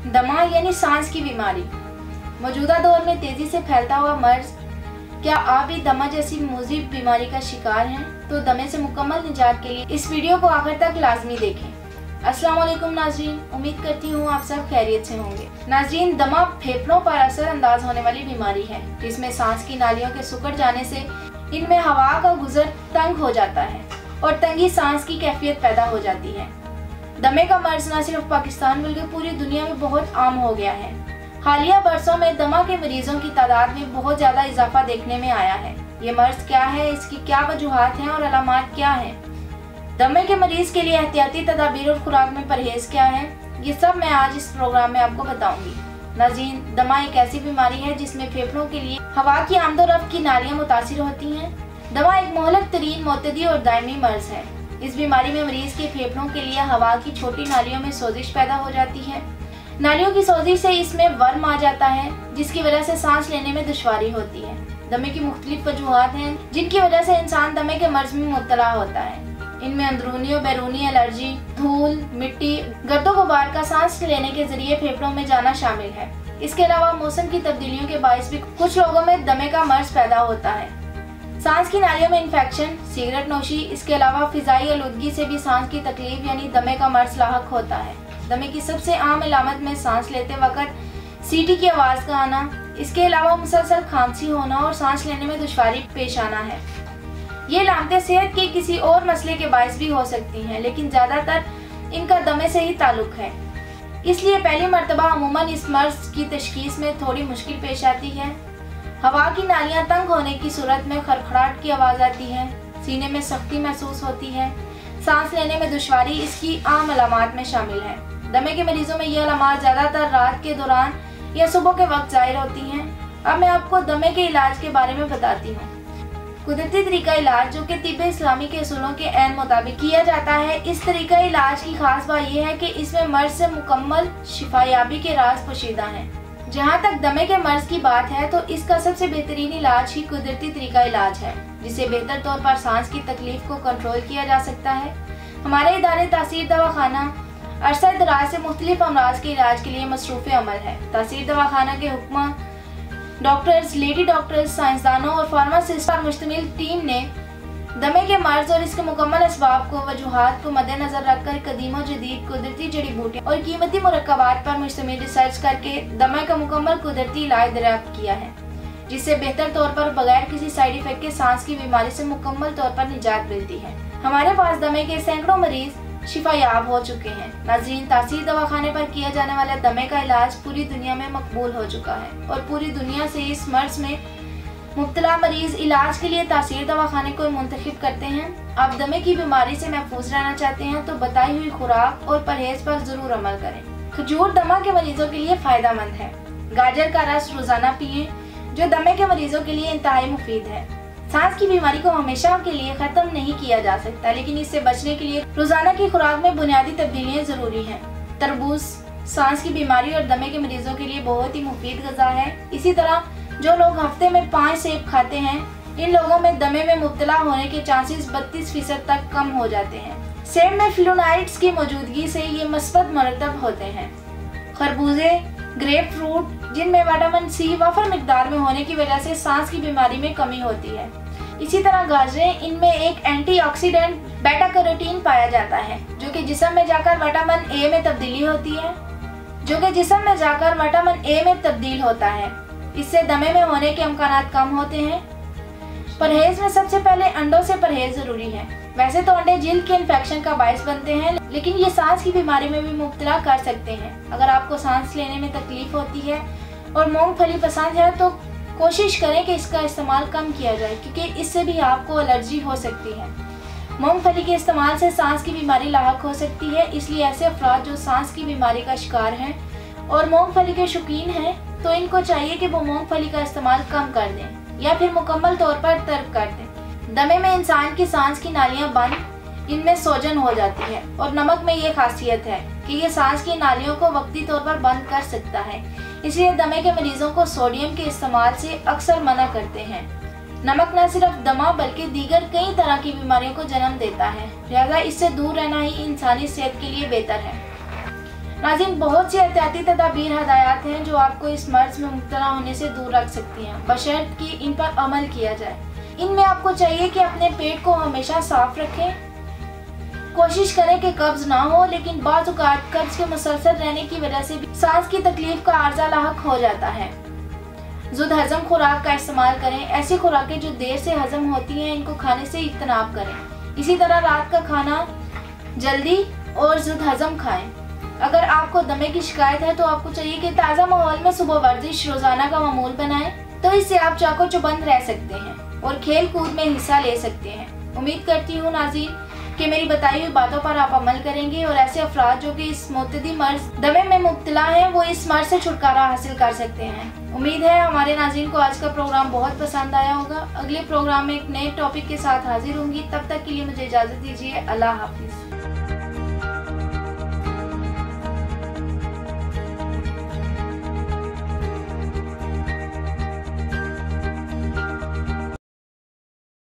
दमा यानी सांस की बीमारी मौजूदा दौर में तेजी से फैलता हुआ मर्ज। क्या आप भी दमा जैसी मुजीब बीमारी का शिकार हैं? तो दमे से मुकम्मल निजात के लिए इस वीडियो को आखिर तक लाजमी देखें। अस्सलाम वालेकुम नाज़रीन, उम्मीद करती हूँ आप सब खैरियत से होंगे। नाज़रीन, दमा फेफड़ों पर असर अंदाज होने वाली बीमारी है जिसमें सांस की नालियों के सिकुड़ जाने से इनमें हवा का गुजर तंग हो जाता है और तंगी सांस की कैफियत पैदा हो जाती है। दमे का मर्ज न सिर्फ पाकिस्तान बल्कि पूरी दुनिया में बहुत आम हो गया है। हालिया बरसों में दमा के मरीजों की तादाद में बहुत ज्यादा इजाफा देखने में आया है। ये मर्ज क्या है, इसकी क्या वजूहात हैं और अलामात क्या हैं? दमे के मरीज के लिए एहतियाती तदाबीर और खुराक में परहेज क्या है, ये सब मैं आज इस प्रोग्राम में आपको बताऊंगी। नाज़रीन, दमा एक ऐसी बीमारी है जिसमें फेफड़ों के लिए हवा की आमदोरफ्त की नालियां मुतासिर होती हैं। दमा एक मोहलक तरीन, मोतदी और दायमी मर्ज है। इस बीमारी में मरीज के फेफड़ों के लिए हवा की छोटी नालियों में सोजिश पैदा हो जाती है। नालियों की सोजिश से इसमें वर्म आ जाता है जिसकी वजह से सांस लेने में दुश्वारी होती है। दमे की मुख्तलिफ वजूहात हैं जिनकी वजह से इंसान दमे के मर्ज में मुब्तला होता है। इनमें अंदरूनी और बैरूनी एलर्जी, धूल, मिट्टी, गर्दो गुबार का सांस लेने के जरिए फेफड़ों में जाना शामिल है। इसके अलावा मौसम की तब्दीलियों के बायस भी कुछ लोगों में दमे का मर्ज पैदा होता है। सांस की नालियों में इन्फेक्शन, सिगरेट नोशी, इसके अलावा फिजाई आलूदगी से भी सांस की तकलीफ यानी दमे का मर्ज लाहक होता है। दमे की सबसे आम अलामत में सांस लेते वक्त सीटी की आवाज का आना, इसके अलावा मुसलसल खांसी होना और सांस लेने में दुश्वारी पेश आना है। ये अलामतें सेहत के किसी और मसले के बायस भी हो सकती हैं, लेकिन ज्यादातर इनका दमे से ही ताल्लुक है। इसलिए पहली मर्तबा अमूमन इस मर्ज की तशखीस में थोड़ी मुश्किल पेश आती है। हवा की नालियां तंग होने की सूरत में खड़खड़ाहट की आवाज आती है, सीने में सख्ती महसूस होती है, सांस लेने में दुश्वारी इसकी आम अलामात में शामिल है। दमे के मरीजों में ये अलामात ज्यादातर रात के दौरान या सुबह के वक्त जाहिर होती हैं। अब मैं आपको दमे के इलाज के बारे में बताती हूँ। कुदरती तरीका इलाज जो कि तिब्बे इस्लामी के असूलों के ऐन मुताबिक किया जाता है। इस तरीका इलाज की खास बात यह है कि इसमें मर्ज से मुकम्मल शिफायाबी के राज पोशीदा हैं। जहाँ तक दमे के मर्ज की बात है तो इसका सबसे बेहतरीन इलाज ही कुदरती तरीका इलाज है, जिससे बेहतर तौर पर सांस की तकलीफ को कंट्रोल किया जा सकता है। हमारे इदारे तासीर दवाखाना अरसा दराज से मुख्तलिफ अमराज के इलाज के लिए मसरूफ़ अमल है। तासीर दवाखाना के हुक्मा डॉक्टर्स, लेडी डॉक्टर्स, साइंसदानों और फार्मासिस्ट पर मुश्तमिल टीम ने दमे के मर्ज और इसके मुकम्मल असबाब को वजूहात को मद्देनजर रखकर कदीम जदीद कुदरती जड़ी बूटियां और कीमती मुरक्कबात पर मुश्तमिल रिसर्च करके दमे का मुकम्मल कुदरती इलाज दरियाफ्त किया है, जिससे बेहतर तौर पर बगैर किसी साइड इफेक्ट के सांस की बीमारी से मुकम्मल तौर पर निजात मिलती है। हमारे पास दमे के सैकड़ों मरीज शिफायाब हो चुके हैं। नाज़रीन, तासीर दवाखाने पर किया जाने वाला दमे का इलाज पूरी दुनिया में मकबूल हो चुका है और पूरी दुनिया से इस मर्ज में मुब्तला मरीज इलाज के लिए तासीर दवाखाने को मुंतखब करते हैं। आप दमे की बीमारी से महफूज रहना चाहते हैं तो बताई हुई खुराक और परहेज पर जरूर अमल करें। खजूर दमा के मरीजों के लिए फायदेमंद है। गाजर का रस रोजाना पिए जो दमे के मरीजों के लिए इंतहाई मुफीद है। सांस की बीमारी को हमेशा के लिए खत्म नहीं किया जा सकता, लेकिन इससे बचने के लिए रोजाना की खुराक में बुनियादी तब्दीलियां जरूरी हैं। तरबूज सांस की बीमारी और दमे के मरीजों के लिए बहुत ही मुफीद गज़ा है। इसी तरह जो लोग हफ्ते में 5 सेब खाते हैं, इन लोगों में दमे में मुब्तला होने के चांसेस 32% तक कम हो जाते हैं। सेब में फ्लोनाइड्स की मौजूदगी से ये मस्बत मरतब होते हैं। खरबूजे, ग्रेप फ्रूट जिनमें विटामिन सी वफर मिकदार में होने की वजह से सांस की बीमारी में कमी होती है। इसी तरह गाजरें, इनमें एक एंटीऑक्सीडेंट बेटा कैरोटीन पाया जाता है जो कि जिस्म में जाकर विटामिन ए में तब्दील होता है। इससे दमे में होने के अमकानात कम होते हैं। परहेज में सबसे पहले अंडों से परहेज जरूरी है। वैसे तो अंडे जिल्द के इन्फेक्शन का बायस बनते हैं, लेकिन ये सांस की बीमारी में भी मुब्तला कर सकते हैं। अगर आपको सांस लेने में तकलीफ होती है और मूंगफली पसंद है तो कोशिश करें कि इसका इस्तेमाल कम किया जाए, क्योंकि इससे भी आपको एलर्जी हो सकती है। मूंगफली के इस्तेमाल से सांस की बीमारी लाहक हो सकती है, इसलिए ऐसे अफराद जो सांस की बीमारी का शिकार हैं और मूंगफली के शौकीन हैं तो इनको चाहिए कि वो मूंगफली का इस्तेमाल कम कर दें या फिर मुकम्मल तौर पर तर्क कर दें। दमे में इंसान की सांस की नालियां बंद, इनमें सोजन हो जाती है और नमक में ये खासियत है कि ये सांस की नालियों को वक्ती तौर पर बंद कर सकता है। इसलिए दमे के मरीजों को सोडियम के इस्तेमाल से अक्सर मना करते हैं। नमक न सिर्फ दमा बल्कि दीगर कई तरह की बीमारियों को जन्म देता है, लिहाजा इससे दूर रहना ही इंसानी सेहत के लिए बेहतर है। नाज़रीन, बहुत सी एहतियाती तदाबीर हदायत हैं जो आपको इस मर्ज में मुब्तला होने से दूर रख सकती हैं, बशर्त कि इन पर अमल किया जाए। इनमें आपको चाहिए कि अपने पेट को हमेशा साफ रखें, कोशिश करें कि कब्ज ना हो, लेकिन बाज़ औक़ात कब्ज के मुसलसल रहने की वजह से भी सांस की तकलीफ का आर्जा लाहक हो जाता है। जुद हजम खुराक का इस्तेमाल करें। ऐसी खुराकें जो देर से हजम होती हैं, इनको खाने से इज्तनाब करें। इसी तरह रात का खाना जल्दी और जुद हजम खाएं। अगर आपको दमे की शिकायत है तो आपको चाहिए कि ताज़ा माहौल में सुबह वर्जिश रोजाना का मामूल बनाएं, तो इससे आप चाको चौबंद रह सकते हैं और खेल कूद में हिस्सा ले सकते हैं। उम्मीद करती हूँ नाज़रीन कि मेरी बताई हुई बातों पर आप अमल करेंगे और ऐसे अफराद जो कि इस मोतदी मर्ज दमे में मुब्तला हैं, वो इस मर्ज से छुटकारा हासिल कर सकते हैं। उम्मीद है हमारे नाज़रीन को आज का प्रोग्राम बहुत पसंद आया होगा। अगले प्रोग्राम में एक नए टॉपिक के साथ हाजिर होंगी। तब तक के लिए मुझे इजाज़त दीजिए। अल्लाह हाफिज़।